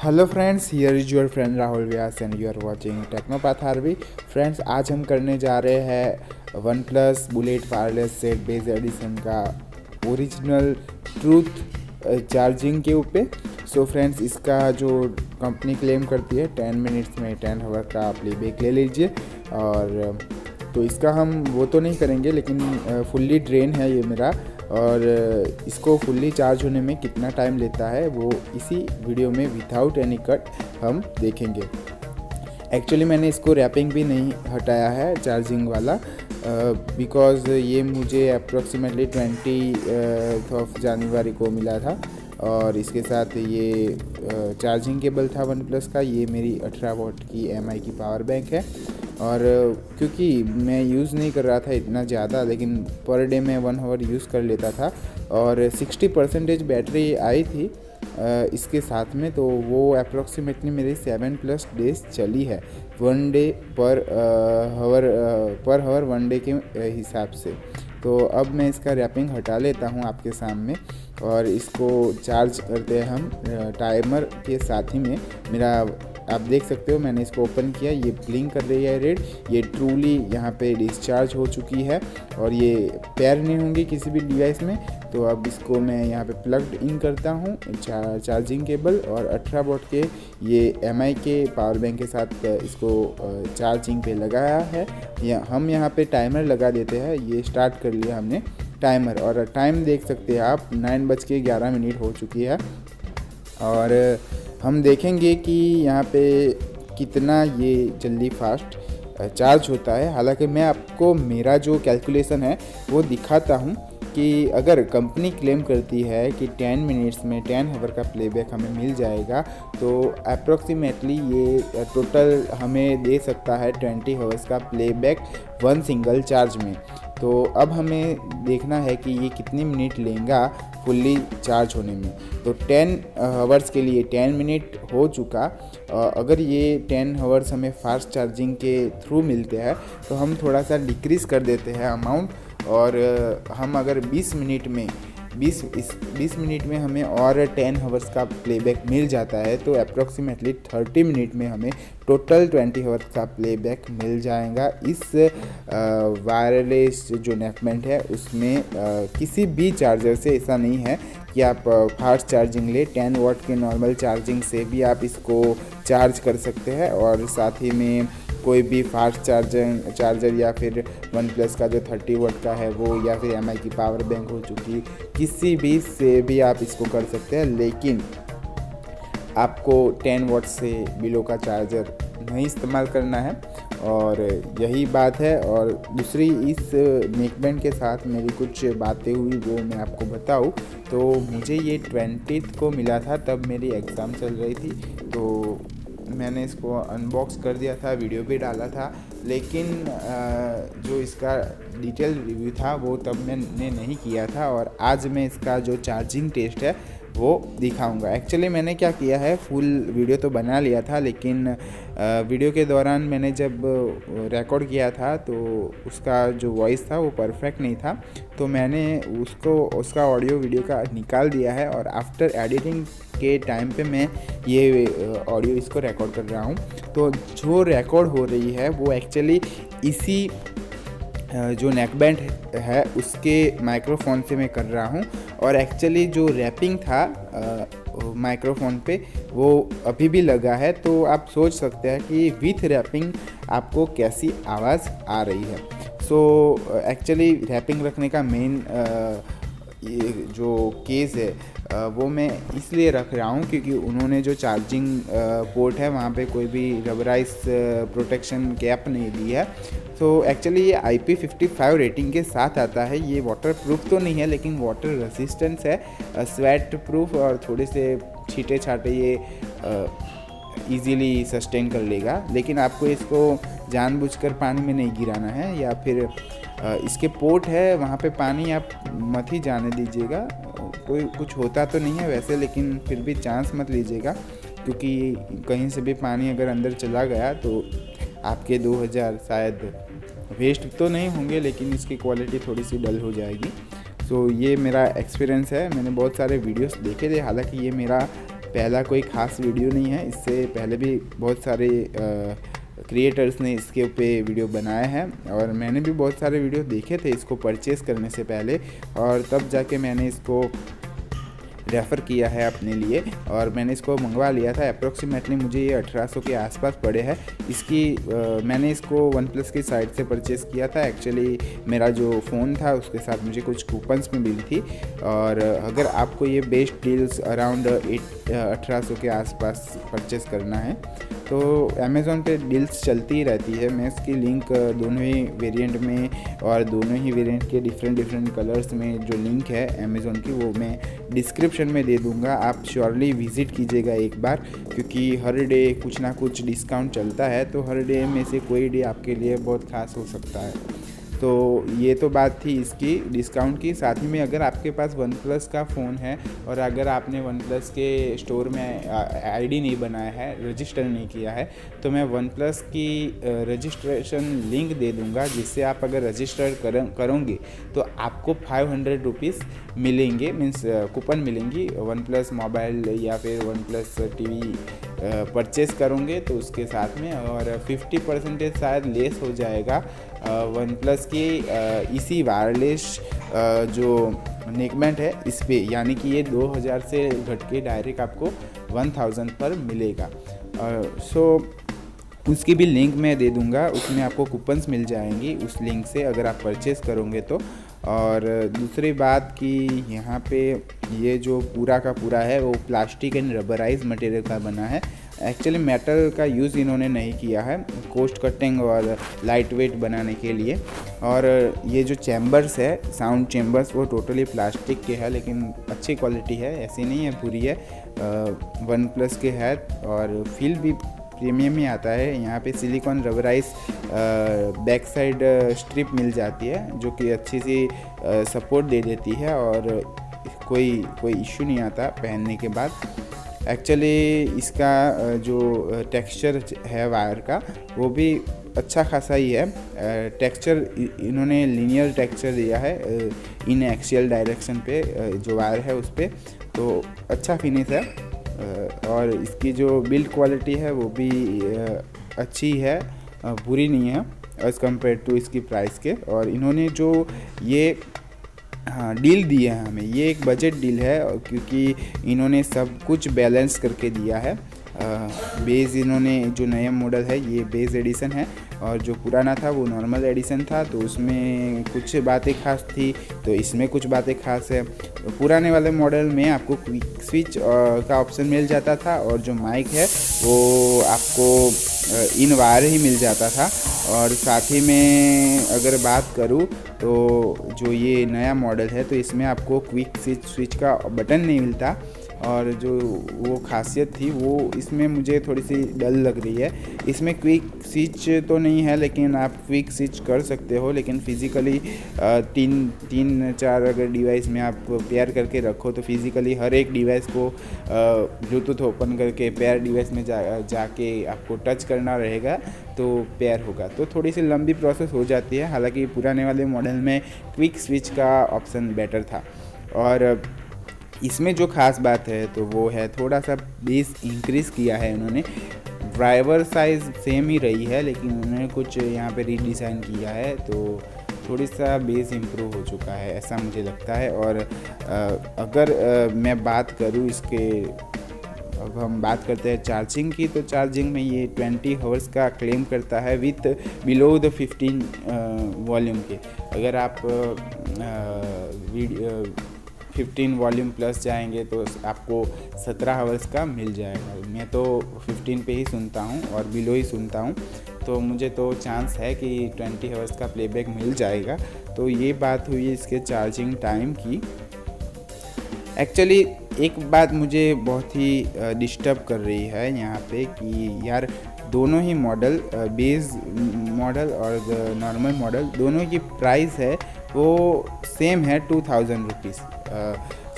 Hello friends, here is your friend Rahul Vyas and you are watching Technopath RV. Friends, आज हम करने जा रहे हैं OnePlus bullet wireless set bass edition का ओरिजिनल ट्रूथ चार्जिंग के ऊपर। सो फ्रेंड्स, इसका जो कंपनी क्लेम करती है 10 मिनट्स में 10 आवर का प्लेबैक ले लीजिए। और तो इसका हम वो तो नहीं करेंगे, लेकिन फुल्ली ड्रेन है ये मेरा, और इसको फुल्ली चार्ज होने में कितना टाइम लेता है वो इसी वीडियो में विदाउट एनी कट हम देखेंगे। एक्चुअली मैंने इसको रैपिंग भी नहीं हटाया है चार्जिंग वाला, बिकॉज़ ये मुझे अप्रोक्सीमेटली 20 जनवरी को मिला था। और इसके साथ ये चार्जिंग केबल था वन प्लस का। ये मेरी 18 वॉट की एमआई की पावर बैंक है। और क्योंकि मैं यूज़ नहीं कर रहा था इतना ज़्यादा, लेकिन पर डे मैं 1 आवर यूज़ कर लेता था और 60% बैटरी आई थी इसके साथ में, तो वो अप्रोक्सीमेटली मेरी 7+ डेज चली है, 1 डे पर हावर 1 डे के हिसाब से। तो अब मैं इसका रैपिंग हटा लेता हूँ आपके सामने और इसको चार्ज करते हैं हम टाइमर के साथ ही में। मेरा आप देख सकते हो, मैंने इसको ओपन किया, ये ब्लिंक कर रही है रेड। ये ट्रूली यहाँ पे डिस्चार्ज हो चुकी है और ये पैर नहीं होंगी किसी भी डिवाइस में। तो अब इसको मैं यहाँ पे प्लग्ड इन करता हूँ चार्जिंग केबल, और 18 वॉट के ये एमआई के पावर बैंक के साथ इसको चार्जिंग पे लगाया है। हम यहाँ पे टाइमर लगा देते हैं। ये स्टार्ट कर लिया हमने टाइमर, और टाइम देख सकते हैं आप 9:11 हो चुकी है। और हम देखेंगे कि यहाँ पे कितना ये जल्दी फास्ट चार्ज होता है। हालांकि मैं आपको मेरा जो कैलकुलेशन है वो दिखाता हूँ कि अगर कंपनी क्लेम करती है कि 10 मिनट्स में 10 आवर का प्लेबैक हमें मिल जाएगा, तो अप्रोक्सीमेटली ये टोटल हमें दे सकता है 20 आवर्स का प्लेबैक वन सिंगल चार्ज में। तो अब हमें देखना है कि ये कितने मिनट लेगा फुल्ली चार्ज होने में। तो 10 आवर्स के लिए 10 मिनट हो चुका। अगर ये 10 आवर्स हमें फास्ट चार्जिंग के थ्रू मिलते हैं तो हम थोड़ा सा डिक्रीज़ कर देते हैं अमाउंट, और हम अगर 20 मिनट में हमें और 10 आवर्स का प्लेबैक मिल जाता है, तो अप्रोक्सीमेटली 30 मिनट में हमें टोटल 20 आवर्स का प्लेबैक मिल जाएगा। इस वायरलेस जो नेकबैंड है उसमें किसी भी चार्जर से ऐसा नहीं है कि आप फास्ट चार्जिंग ले। 10 वॉट के नॉर्मल चार्जिंग से भी आप इसको चार्ज कर सकते हैं, और साथ ही में कोई भी फास्ट चार्जर या फिर वन प्लस का जो 30 वॉट का है वो, या फिर एमआई की पावर बैंक हो चुकी, किसी भी से भी आप इसको कर सकते हैं। लेकिन आपको 10 वॉट से बिलो का चार्जर नहीं इस्तेमाल करना है, और यही बात है। और दूसरी, इस नेकबैंड के साथ मेरी कुछ बातें हुई वो मैं आपको बताऊं। तो मुझे ये 20 को मिला था, तब मेरी एग्ज़ाम चल रही थी, तो मैंने इसको अनबॉक्स कर दिया था, वीडियो भी डाला था, लेकिन जो इसका डिटेल रिव्यू था वो तब मैंने नहीं किया था। और आज मैं इसका जो चार्जिंग टेस्ट है वो दिखाऊंगा। एक्चुअली मैंने क्या किया है, फुल वीडियो तो बना लिया था, लेकिन वीडियो के दौरान मैंने जब रिकॉर्ड किया था तो उसका जो वॉइस था वो परफेक्ट नहीं था, तो मैंने उसका ऑडियो वीडियो का निकाल दिया है, और आफ्टर एडिटिंग के टाइम पे मैं ये ऑडियो इसको रिकॉर्ड कर रहा हूँ। तो जो रिकॉर्ड हो रही है वो एक्चुअली इसी जो नेकबैंड है उसके माइक्रोफोन से मैं कर रहा हूँ, और एक्चुअली जो रैपिंग था माइक्रोफोन पे वो अभी भी लगा है। तो आप सोच सकते हैं कि विथ रैपिंग आपको कैसी आवाज़ आ रही है। सो एक्चुअली रैपिंग रखने का मेन ये जो केस है वो मैं इसलिए रख रहा हूँ क्योंकि उन्होंने जो चार्जिंग पोर्ट है वहाँ पे कोई भी रबराइज प्रोटेक्शन कैप नहीं दी है। तो एक्चुअली ये IP55 रेटिंग के साथ आता है। ये वाटर प्रूफ तो नहीं है, लेकिन वाटर रेसिस्टेंस है, स्वेट प्रूफ, और थोड़े से छींटे छाटे ये इजीली सस्टेन कर लेगा। लेकिन आपको इसको जानबूझकर पानी में नहीं गिराना है, या फिर इसके पोर्ट है वहाँ पे पानी आप मत ही जाने दीजिएगा। कोई कुछ होता तो नहीं है वैसे, लेकिन फिर भी चांस मत लीजिएगा, क्योंकि कहीं से भी पानी अगर अंदर चला गया तो आपके 2000 शायद वेस्ट तो नहीं होंगे, लेकिन इसकी क्वालिटी थोड़ी सी डल हो जाएगी। सो ये मेरा एक्सपीरियंस है। मैंने बहुत सारे वीडियोस देखे थे, हालांकि ये मेरा पहला कोई ख़ास वीडियो नहीं है, इससे पहले भी बहुत सारे क्रिएटर्स ने इसके ऊपर वीडियो बनाया है और मैंने भी बहुत सारे वीडियो देखे थे इसको परचेज़ करने से पहले, और तब जाके मैंने इसको रेफ़र किया है अपने लिए और मैंने इसको मंगवा लिया था। अप्रॉक्सीमेटली मुझे ये 1800 के आसपास पड़े हैं। इसकी मैंने इसको वन प्लस की साइट से परचेज़ किया था। एक्चुअली मेरा जो फ़ोन था उसके साथ मुझे कुछ कूपन्स में मिली थी, और अगर आपको ये बेस्ट डील्स अराउंड 1800 के आसपास परचेज़ करना है तो अमेज़ॉन पे डील्स चलती ही रहती है। मैं इसकी लिंक दोनों ही वेरिएंट में और दोनों ही वेरिएंट के डिफरेंट कलर्स में जो लिंक है अमेज़ॉन की, वो मैं डिस्क्रिप्शन में दे दूंगा। आप श्योरली विज़िट कीजिएगा एक बार, क्योंकि हर डे कुछ ना कुछ डिस्काउंट चलता है, तो हर डे में से कोई डे आपके लिए बहुत ख़ास हो सकता है। तो ये तो बात थी इसकी डिस्काउंट की। साथ ही में अगर आपके पास वन प्लस का फ़ोन है और अगर आपने वन प्लस के स्टोर में आईडी नहीं बनाया है, रजिस्टर नहीं किया है, तो मैं वन प्लस की रजिस्ट्रेशन लिंक दे दूंगा, जिससे आप अगर रजिस्टर करोगे तो आपको 500 रुपीज़ मिलेंगे, मीन्स कूपन मिलेंगी वन प्लस मोबाइल या फिर वन प्लस टीवी परचेज़ करोगे तो उसके साथ में, और 50% शायद लेस हो जाएगा वन प्लस की इसी वायरलेस जो नेकबैंड है इस पे, यानी कि ये 2000 से घट के डायरेक्ट आपको 1000 पर मिलेगा। सो उसकी भी लिंक मैं दे दूंगा, उसमें आपको कूपन्स मिल जाएंगी उस लिंक से अगर आप परचेज़ करोगे तो। और दूसरी बात कि यहाँ पे ये जो पूरा का पूरा है वो प्लास्टिक एंड रबराइज मटेरियल का बना है। एक्चुअली मेटल का यूज़ इन्होंने नहीं किया है, कोस्ट कटिंग और लाइट वेट बनाने के लिए। और ये जो चैम्बर्स है, साउंड चैम्बर्स, वो टोटली प्लास्टिक के है, लेकिन अच्छी क्वालिटी है, ऐसी नहीं है पूरी है, वन प्लस के है और फील भी प्रीमियम ही आता है। यहाँ पे silicone rubberise back side strip मिल जाती है, जो कि अच्छी सी सपोर्ट दे देती है और कोई इश्यू नहीं आता पहनने के बाद। एक्चुअली इसका जो टेक्सचर है वायर का, वो भी अच्छा खासा ही है। टेक्सचर इन्होंने लीनियर टेक्सचर दिया है इन एक्सियल डायरेक्शन पे, जो वायर है उस पर, तो अच्छा फिनिश है। और इसकी जो बिल्ड क्वालिटी है वो भी अच्छी है, बुरी नहीं है एज़ कम्पेयर टू इसकी प्राइस के। और इन्होंने जो ये डील दी है हमें, ये एक बजट डील है, क्योंकि इन्होंने सब कुछ बैलेंस करके दिया है। बेस इन्होंने जो नया मॉडल है ये बेस एडिशन है, और जो पुराना था वो नॉर्मल एडिशन था, तो उसमें कुछ बातें खास थी, तो इसमें कुछ बातें खास है। पुराने वाले मॉडल में आपको क्विक स्विच का ऑप्शन मिल जाता था, और जो माइक है वो आपको इन वायर ही मिल जाता था। और साथ ही में अगर बात करूँ तो जो ये नया मॉडल है, तो इसमें आपको क्विक स्विच का बटन नहीं मिलता, और जो वो खासियत थी वो इसमें मुझे थोड़ी सी डल लग रही है। इसमें क्विक स्विच तो नहीं है, लेकिन आप क्विक स्विच कर सकते हो, लेकिन फिज़िकली तीन चार अगर डिवाइस में आप पेयर करके रखो तो फिज़िकली हर एक डिवाइस को ब्लूटूथ ओपन करके पेयर डिवाइस में जाके आपको टच करना रहेगा तो पेयर होगा, तो थोड़ी सी लंबी प्रोसेस हो जाती है। हालांकि पुराने वाले मॉडल में क्विक स्विच का ऑप्शन बेटर था। और इसमें जो ख़ास बात है तो वो है थोड़ा सा बेस इंक्रीज़ किया है इन्होंने। ड्राइवर साइज़ सेम ही रही है, लेकिन उन्होंने कुछ यहाँ पे रीडिज़ाइन किया है, तो थोड़ी सा बेस इम्प्रूव हो चुका है, ऐसा मुझे लगता है। और अगर मैं बात करूँ इसके, अब हम बात करते हैं चार्जिंग की, तो चार्जिंग में ये 20 आवर्स का क्लेम करता है विथ बिलो द 15 वॉल्यूम के। अगर आप 15 वॉल्यूम प्लस जाएंगे तो आपको 17 आवर्स का मिल जाएगा। मैं तो 15 पे ही सुनता हूँ और बिलो ही सुनता हूँ, तो मुझे तो चांस है कि 20 आवर्स का प्लेबैक मिल जाएगा। तो ये बात हुई इसके चार्जिंग टाइम की। एक्चुअली एक बात मुझे बहुत ही डिस्टर्ब कर रही है यहाँ पे कि यार दोनों ही मॉडल, बेस मॉडल और नॉर्मल मॉडल, दोनों की प्राइस है वो सेम है 2000 रुपीज़।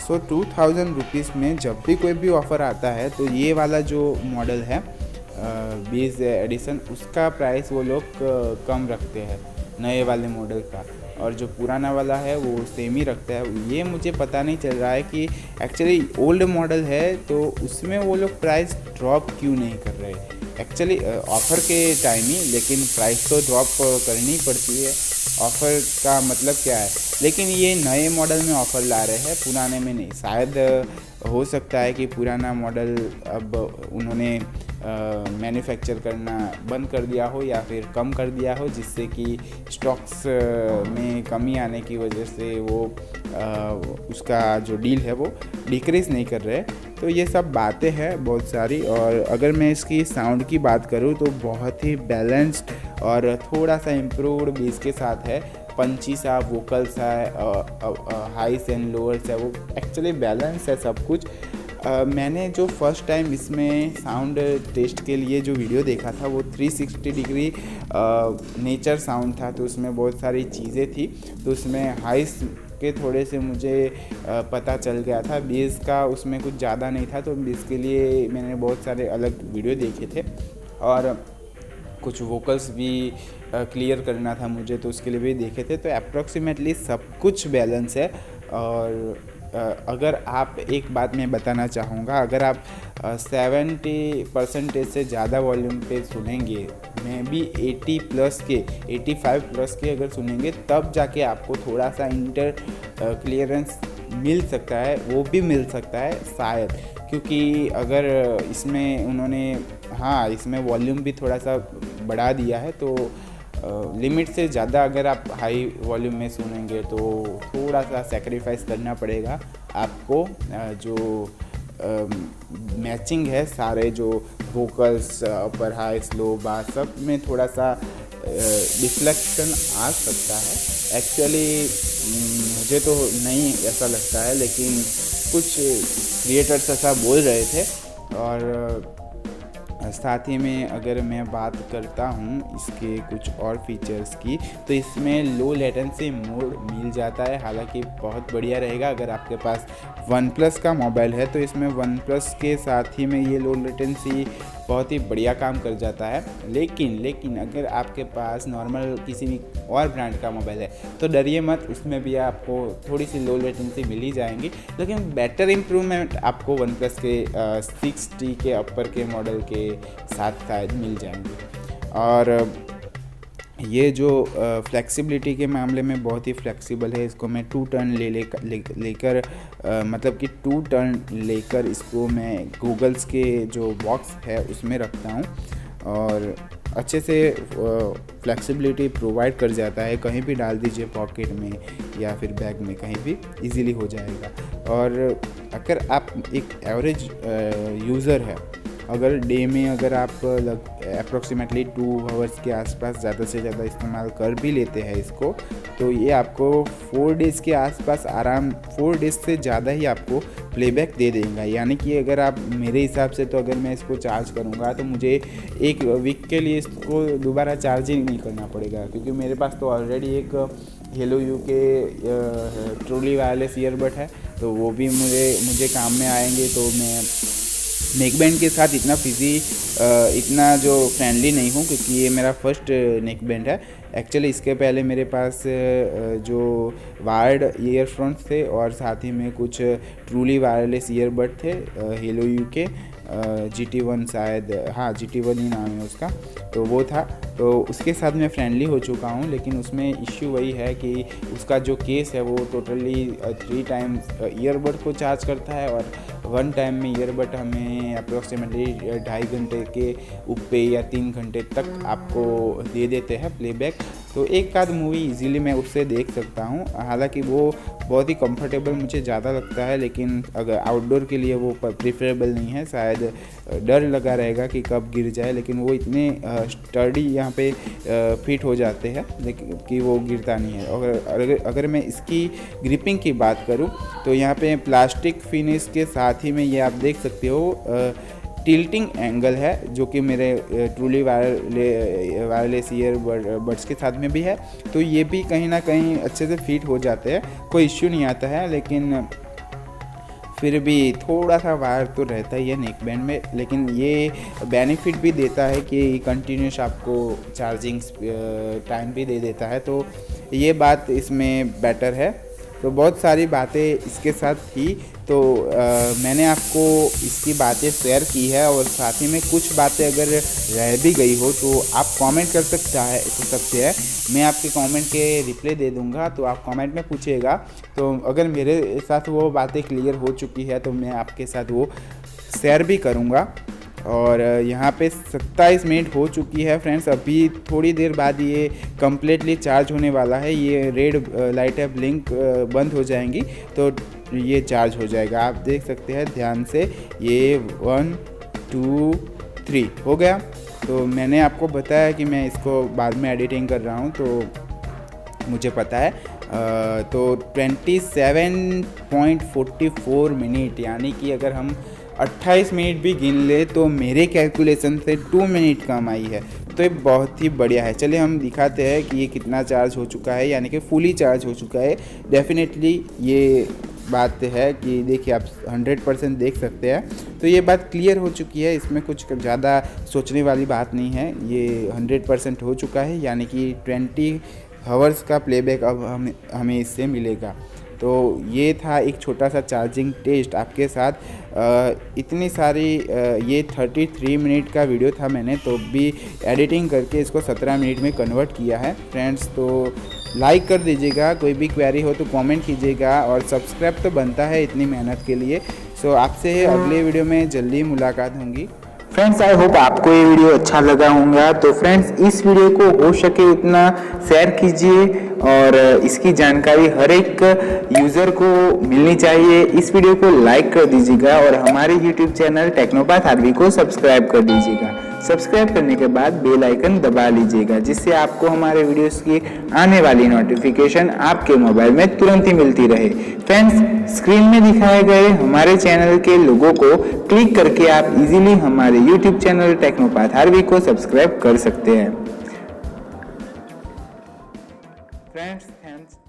सो 2000 रुपीज़ में जब भी कोई भी ऑफ़र आता है तो ये वाला जो मॉडल है बेस एडिशन, उसका प्राइस वो लोग कम रखते हैं नए वाले मॉडल का। और जो पुराना वाला है वो सेम ही रखता है। ये मुझे पता नहीं चल रहा है कि एक्चुअली ओल्ड मॉडल है तो उसमें वो लोग प्राइस ड्रॉप क्यों नहीं कर रहे। एक्चुअली ऑफ़र के टाइम ही, लेकिन प्राइस तो ड्रॉप करनी पड़ती है। ऑफ़र का मतलब क्या है, लेकिन ये नए मॉडल में ऑफ़र ला रहे हैं, पुराने में नहीं। शायद हो सकता है कि पुराना मॉडल अब उन्होंने मैन्युफैक्चर करना बंद कर दिया हो या फिर कम कर दिया हो, जिससे कि स्टॉक्स में कमी आने की वजह से वो उसका जो डील है वो डिक्रीज़ नहीं कर रहे। तो ये सब बातें हैं बहुत सारी। और अगर मैं इसकी साउंड की बात करूँ तो बहुत ही बैलेंस्ड और थोड़ा सा इम्प्रूव्ड बेस के साथ है। पंची सा वोकल्स है, हाइस एंड लोअर्स है, वो एक्चुअली बैलेंस है सब कुछ। मैंने जो फर्स्ट टाइम इसमें साउंड टेस्ट के लिए जो वीडियो देखा था वो 360 डिग्री नेचर साउंड था, तो उसमें बहुत सारी चीज़ें थी। तो उसमें हाइस के थोड़े से मुझे पता चल गया था, बेस का उसमें कुछ ज़्यादा नहीं था। तो बेस के लिए मैंने बहुत सारे अलग वीडियो देखे थे और कुछ वोकल्स भी क्लियर करना था मुझे, तो उसके लिए भी देखे थे। तो अप्रॉक्सीमेटली सब कुछ बैलेंस है। और अगर आप, एक बात मैं बताना चाहूँगा, अगर आप 70% से ज़्यादा वॉल्यूम पे सुनेंगे, मैं भी 80 प्लस के 85 प्लस के अगर सुनेंगे, तब जाके आपको थोड़ा सा इंटर क्लियरेंस मिल सकता है, वो भी मिल सकता है शायद। क्योंकि अगर इसमें उन्होंने, हाँ, इसमें वॉल्यूम भी थोड़ा सा बढ़ा दिया है, तो लिमिट से ज़्यादा अगर आप हाई वॉल्यूम में सुनेंगे तो थोड़ा सा सेक्रीफाइस करना पड़ेगा आपको। जो मैचिंग है सारे जो वोकल्स, अपर हाई स्लो बास, सब में थोड़ा सा डिफ्लेक्शन आ सकता है। एक्चुअली मुझे तो नहीं ऐसा लगता है, लेकिन कुछ क्रिएटर्स ऐसा बोल रहे थे। और साथ ही में अगर मैं बात करता हूँ इसके कुछ और फीचर्स की, तो इसमें लो लेटेंसी मोड मिल जाता है। हालांकि बहुत बढ़िया रहेगा अगर आपके पास वन प्लस का मोबाइल है, तो इसमें वन प्लस के साथ ही में ये लो लेटेंसी बहुत ही बढ़िया काम कर जाता है। लेकिन अगर आपके पास नॉर्मल किसी भी और ब्रांड का मोबाइल है तो डरिए मत, उसमें भी आपको थोड़ी सी लो लेटेंसी मिल ही जाएंगी। लेकिन बेटर इम्प्रूवमेंट आपको वन प्लस के 6T के अपर के मॉडल के साथ शायद मिल जाएंगे। और ये जो फ्लेक्सिबिलिटी के मामले में बहुत ही फ्लेक्सिबल है। इसको मैं 2 टर्न लेकर मतलब कि 2 टर्न लेकर इसको मैं गूगल्स के जो बॉक्स है उसमें रखता हूँ, और अच्छे से फ्लेक्सिबिलिटी प्रोवाइड कर जाता है। कहीं भी डाल दीजिए, पॉकेट में या फिर बैग में, कहीं भी इजीली हो जाएगा। और अगर आप एक एवरेज यूज़र है, अगर डे में अगर आप अप्रॉक्सीमेटली 2 आवर्स के आसपास ज़्यादा से ज़्यादा इस्तेमाल कर भी लेते हैं इसको, तो ये आपको 4 डेज़ के आसपास 4 डेज़ से ज़्यादा ही आपको प्लेबैक दे देगा। यानी कि अगर आप, मेरे हिसाब से तो अगर मैं इसको चार्ज करूँगा तो मुझे 1 वीक के लिए इसको दोबारा चार्जिंग नहीं करना पड़ेगा, क्योंकि मेरे पास तो ऑलरेडी एक हेलो यू के ट्रूली वायरलेस ईयरबड है, तो वो भी मुझे काम में आएंगे। तो मैं नेकबैंड के साथ इतना जो फ्रेंडली नहीं हूँ, क्योंकि ये मेरा फर्स्ट नेकबैंड है। एक्चुअली इसके पहले मेरे पास जो वायर्ड ईयरफोन्स थे और साथ ही में कुछ ट्रूली वायरलेस ईयरबड थे हेलो यू के GT1, शायद, हाँ GT1 ही नाम है उसका, तो वो था। तो उसके साथ मैं फ्रेंडली हो चुका हूँ, लेकिन उसमें इश्यू वही है कि उसका जो केस है वो टोटली 3 टाइम्स ईयरबड को चार्ज करता है, और 1 टाइम में ईयरबड हमें अप्रोक्सीमेटली 2.5 घंटे के ऊपर या 3 घंटे तक आपको दे देते हैं प्लेबैक। तो एक आध मूवी इजीली मैं उससे देख सकता हूँ। हालांकि वो बहुत ही कंफर्टेबल मुझे ज़्यादा लगता है, लेकिन अगर आउटडोर के लिए वो प्रीफरेबल नहीं है। शायद डर लगा रहेगा कि कब गिर जाए, लेकिन वो इतने स्टर्डी यहाँ पे फिट हो जाते हैं लेकिन कि वो गिरता नहीं है। अगर मैं इसकी ग्रिपिंग की बात करूँ तो यहाँ पे प्लास्टिक फिनिश के साथ ही में ये आप देख सकते हो टिल्टिंग एंगल है, जो कि मेरे ट्रूली वायरलेस ईयरबड्स के साथ में भी है। तो ये भी कहीं ना कहीं अच्छे से फिट हो जाते हैं, कोई इश्यू नहीं आता है। लेकिन फिर भी थोड़ा सा वायर तो रहता ही है नेकबैंड में, लेकिन ये बेनिफिट भी देता है कि कंटिन्यूस आपको चार्जिंग टाइम भी दे देता है। तो ये बात इसमें बेटर है। तो बहुत सारी बातें इसके साथ थी, तो मैंने आपको इसकी बातें शेयर की है, और साथ ही में कुछ बातें अगर रह भी गई हो तो आप कमेंट कर सकते हैं। मैं आपके कमेंट के रिप्लाई दे दूंगा, तो आप कमेंट में पूछिएगा। तो अगर मेरे साथ वो बातें क्लियर हो चुकी है तो मैं आपके साथ वो शेयर भी करूंगा। और यहाँ पे 27 मिनट हो चुकी है फ्रेंड्स। अभी थोड़ी देर बाद ये कम्प्लीटली चार्ज होने वाला है। ये रेड लाइट है ब्लिंक बंद हो जाएंगी तो ये चार्ज हो जाएगा। आप देख सकते हैं ध्यान से, ये 1 2 3 हो गया। तो मैंने आपको बताया कि मैं इसको बाद में एडिटिंग कर रहा हूँ, तो मुझे पता है। तो 27.44 मिनट, यानी कि अगर हम 28 मिनट भी गिन ले तो मेरे कैलकुलेशन से 2 मिनट कम आई है, तो ये बहुत ही बढ़िया है। चलिए हम दिखाते हैं कि ये कितना चार्ज हो चुका है, यानी कि फुली चार्ज हो चुका है। डेफिनेटली ये बात है कि देखिए आप 100% देख सकते हैं, तो ये बात क्लियर हो चुकी है। इसमें कुछ ज़्यादा सोचने वाली बात नहीं है। ये 100% हो चुका है, यानी कि 20 आवर्स का प्लेबैक अब हमें इससे मिलेगा। तो ये था एक छोटा सा चार्जिंग टेस्ट आपके साथ। इतनी सारी ये 33 मिनट का वीडियो था, मैंने तो भी एडिटिंग करके इसको 17 मिनट में कन्वर्ट किया है फ्रेंड्स। तो लाइक कर दीजिएगा, कोई भी क्वेरी हो तो कमेंट कीजिएगा, और सब्सक्राइब तो बनता है इतनी मेहनत के लिए। सो आपसे अगले वीडियो में जल्दी मुलाकात होंगी फ्रेंड्स। आई होप आपको ये वीडियो अच्छा लगा होगा। तो फ्रेंड्स इस वीडियो को हो सके उतना शेयर कीजिए, और इसकी जानकारी हर एक यूज़र को मिलनी चाहिए। इस वीडियो को लाइक कर दीजिएगा, और हमारे यूट्यूब चैनल टेक्नोपाथ आरवी को सब्सक्राइब कर दीजिएगा। सब्सक्राइब करने के बाद बेल आइकन दबा लीजिएगा, जिससे आपको हमारे वीडियोस की आने वाली नोटिफिकेशन आपके मोबाइल में तुरंत ही मिलती रहे। फ्रेंड्स स्क्रीन में दिखाए गए हमारे चैनल के लोगों को क्लिक करके आप इजीली हमारे यूट्यूब चैनल टेक्नोपाथ आरवी को सब्सक्राइब कर सकते हैं। Friends thanks.